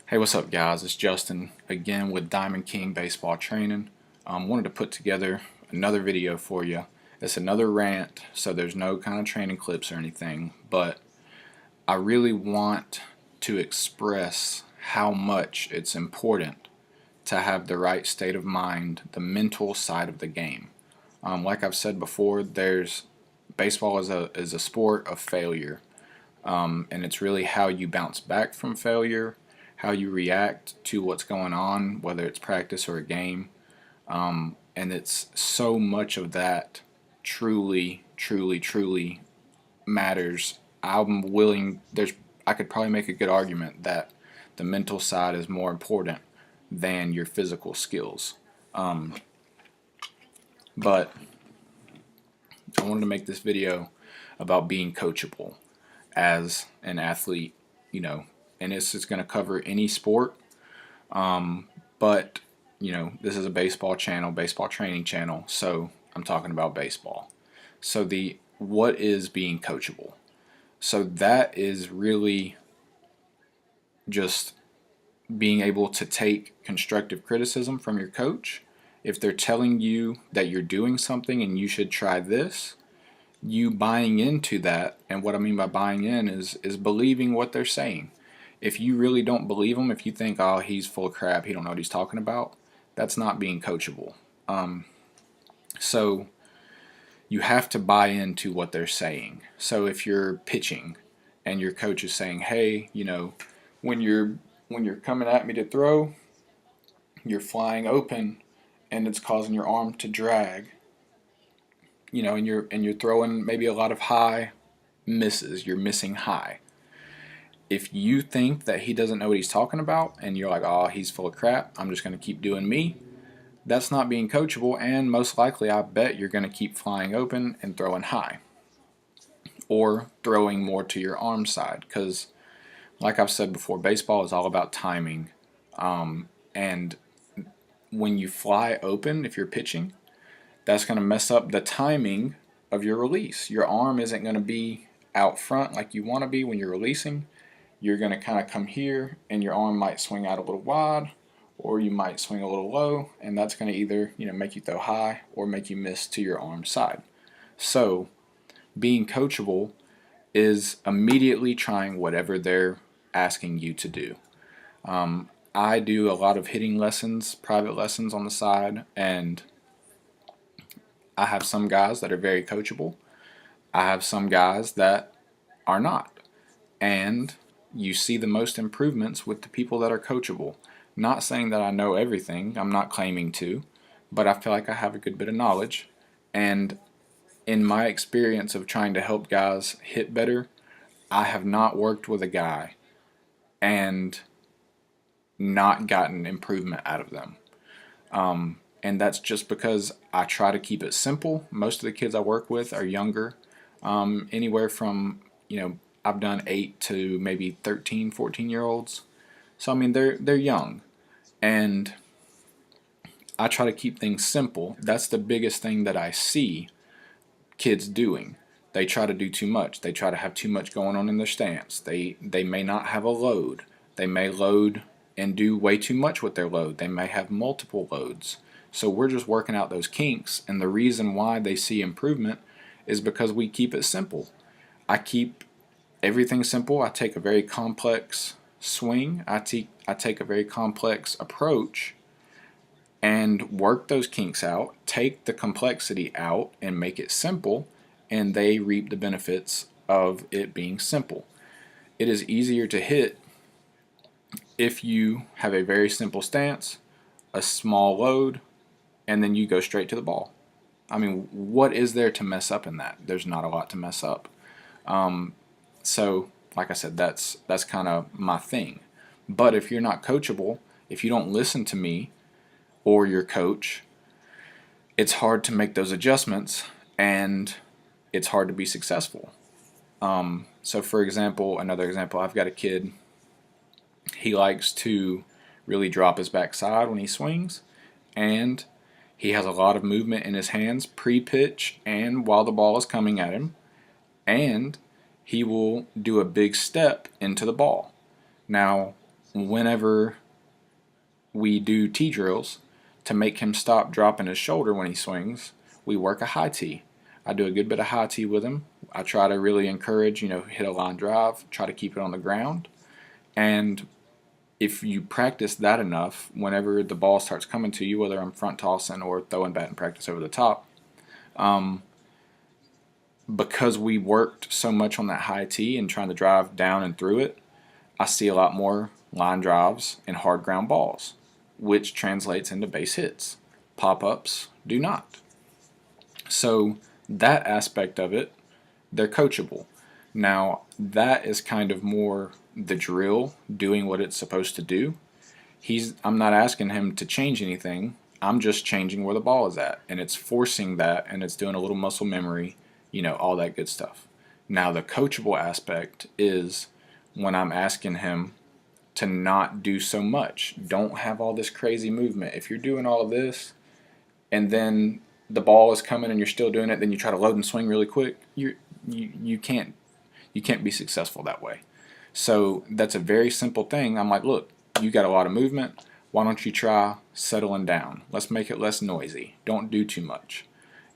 Hey, what's up, guys? It's Justin again with Diamond King Baseball Training. Wanted to put together another video for you. It's another rant, so there's no kind of training clips or anything, but I really want to express how much it's important to have the right state of mind, the mental side of the game. Like I've said before, baseball is a sport of failure. And it's really how you bounce back from failure, how you react to what's going on, whether it's practice or a game. And it's so much of that truly matters. I could probably make a good argument that the mental side is more important than your physical skills. But I wanted to make this video about being coachable as an athlete, and it's just going to cover any sport. But this is a baseball channel, baseball training channel, so I'm talking about baseball. So what is being coachable? So that is really just being able to take constructive criticism from your coach. If they're telling you that you're doing something and you should try this, you buying into that. And what I mean by buying in is believing what they're saying. If you really don't believe them, if you think, oh, he's full of crap, he don't know what he's talking about, that's not being coachable. So you have to buy into what they're saying. So if you're pitching and your coach is saying, hey, when you're coming at me to throw, you're flying open and it's causing your arm to drag, and you're throwing maybe a lot of high misses, you're missing high. If you think that he doesn't know what he's talking about and you're like, oh, he's full of crap, I'm just going to keep doing me, that's not being coachable, and most likely I bet you're going to keep flying open and throwing high or throwing more to your arm side, because like I've said before, baseball is all about timing, and when you fly open, if you're pitching, that's going to mess up the timing of your release. Your arm isn't going to be out front like you want to be when you're releasing. You're going to kind of come here and your arm might swing out a little wide, or you might swing a little low, and that's going to either make you throw high or make you miss to your arm side. So being coachable is immediately trying whatever they're asking you to do. I do a lot of hitting lessons, private lessons on the side, and I have some guys that are very coachable. I have some guys that are not. And you see the most improvements with the people that are coachable. Not saying that I know everything, I'm not claiming to, but I feel like I have a good bit of knowledge. And in my experience of trying to help guys hit better, I have not worked with a guy and not gotten improvement out of them. And that's just because I try to keep it simple. Most of the kids I work with are younger, anywhere from, I've done 8 to maybe 13, 14-year-olds. So, I mean, they're young. And I try to keep things simple. That's the biggest thing that I see kids doing. They try to do too much. They try to have too much going on in their stance. They may not have a load. They may load and do way too much with their load. They may have multiple loads. So we're just working out those kinks, and the reason why they see improvement is because we keep it simple. I keep everything simple. I take a very complex swing. I take a very complex approach and work those kinks out, take the complexity out and make it simple, and they reap the benefits of it being simple. It is easier to hit if you have a very simple stance, a small load, and then you go straight to the ball. I mean, what is there to mess up in that? There's not a lot to mess up. So, like I said, that's kind of my thing. But if you're not coachable, if you don't listen to me or your coach, it's hard to make those adjustments, and it's hard to be successful. So, for example, another example, I've got a kid. He likes to really drop his backside when he swings, and he has a lot of movement in his hands pre-pitch and while the ball is coming at him, and he will do a big step into the ball. Now, whenever we do T drills, to make him stop dropping his shoulder when he swings, we work a high tee. I do a good bit of high tee with him. I try to really encourage, hit a line drive, try to keep it on the ground. And if you practice that enough, whenever the ball starts coming to you, whether I'm front tossing or throwing batting practice over the top, because we worked so much on that high tee and trying to drive down and through it, I see a lot more line drives and hard ground balls, which translates into base hits. Pop-ups do not. So that aspect of it, they're coachable. Now, that is kind of more the drill doing what it's supposed to do. I'm not asking him to change anything. I'm just changing where the ball is at, and it's forcing that, and it's doing a little muscle memory, all that good stuff. Now, the coachable aspect is when I'm asking him to not do so much. Don't have all this crazy movement. If you're doing all of this and then the ball is coming and you're still doing it, then you try to load and swing really quick, you can't be successful that way. So that's a very simple thing. I'm like, look, you got a lot of movement. Why don't you try settling down? Let's make it less noisy. Don't do too much.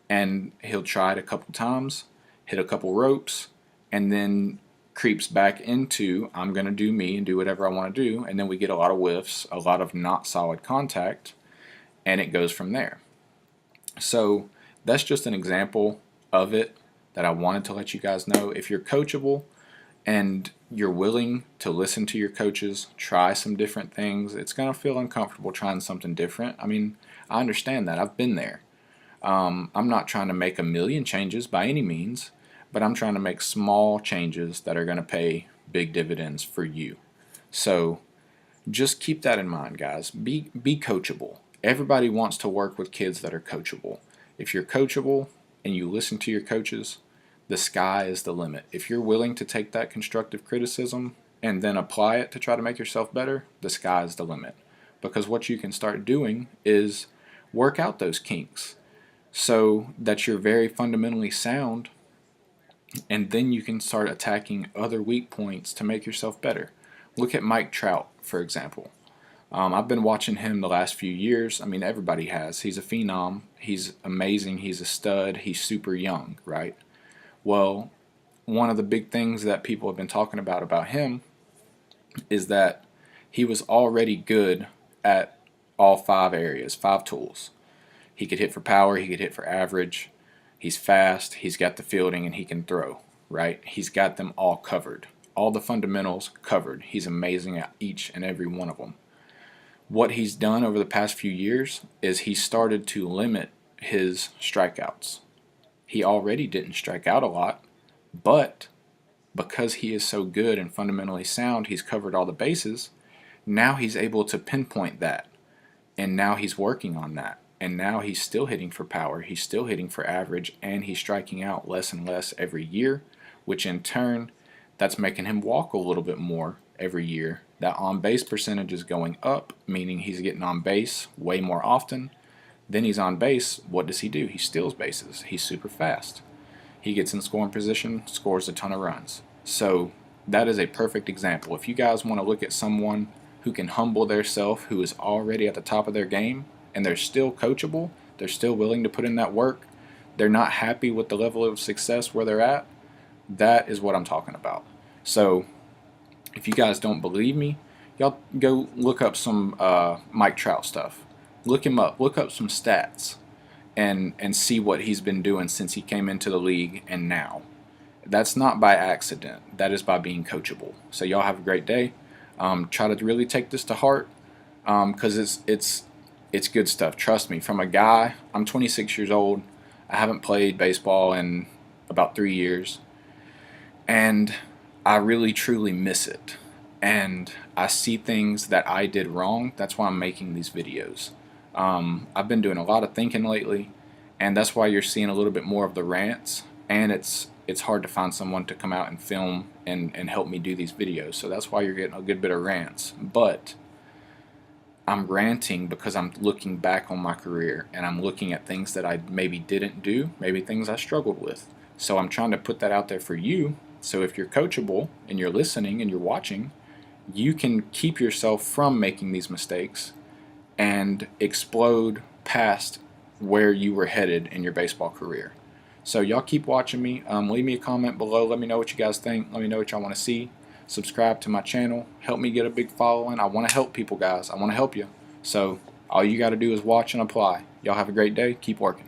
And he'll try it a couple times, hit a couple ropes, and then creeps back into I'm going to do me and do whatever I want to do. And then we get a lot of whiffs, a lot of not solid contact, and it goes from there. So that's just an example of it that I wanted to let you guys know. If you're coachable and you're willing to listen to your coaches, try some different things, it's going to feel uncomfortable trying something different. I mean, I understand that. I've been there. I'm not trying to make a million changes by any means, but I'm trying to make small changes that are going to pay big dividends for you. So just keep that in mind, guys. Be coachable. Everybody wants to work with kids that are coachable. If you're coachable and you listen to your coaches, the sky is the limit. If you're willing to take that constructive criticism and then apply it to try to make yourself better, the sky is the limit. Because what you can start doing is work out those kinks so that you're very fundamentally sound, and then you can start attacking other weak points to make yourself better. Look at Mike Trout, for example. I've been watching him the last few years. I mean, everybody has. He's a phenom. He's amazing. He's a stud. He's super young, right? Well, one of the big things that people have been talking about him is that he was already good at all 5 areas, 5 tools. He could hit for power. He could hit for average. He's fast. He's got the fielding, and he can throw, right? He's got them all covered. All the fundamentals covered. He's amazing at each and every one of them. What he's done over the past few years is he started to limit his strikeouts. He already didn't strike out a lot, but because he is so good and fundamentally sound, he's covered all the bases. Now he's able to pinpoint that, and now he's working on that. And now he's still hitting for power, he's still hitting for average, and he's striking out less and less every year, which in turn, that's making him walk a little bit more every year. That on-base percentage is going up, meaning he's getting on base way more often. Then he's on base, what does he do? He steals bases. He's super fast. He gets in scoring position, scores a ton of runs. So that is a perfect example. If you guys want to look at someone who can humble theirself, who is already at the top of their game, and they're still coachable, they're still willing to put in that work, they're not happy with the level of success where they're at, that is what I'm talking about. So if you guys don't believe me, y'all go look up some Mike Trout stuff. Look him up. Look up some stats and see what he's been doing since he came into the league and now. That's not by accident. That is by being coachable. So y'all have a great day. Try to really take this to heart because it's good stuff. Trust me. From a guy, I'm 26 years old. I haven't played baseball in about 3 years. And I really truly miss it. And I see things that I did wrong. That's why I'm making these videos. I've been doing a lot of thinking lately, and that's why you're seeing a little bit more of the rants. And it's hard to find someone to come out and film and help me do these videos. So that's why you're getting a good bit of rants. But I'm ranting because I'm looking back on my career, and I'm looking at things that I maybe didn't do, maybe things I struggled with. So I'm trying to put that out there for you. So if you're coachable and you're listening and you're watching, you can keep yourself from making these mistakes and explode past where you were headed in your baseball career. So y'all keep watching me. Leave me a comment below. Let me know what you guys think. Let me know what y'all want to see. Subscribe to my channel. Help me get a big following. I want to help people, guys. I want to help you. So all you got to do is watch and apply. Y'all have a great day. Keep working.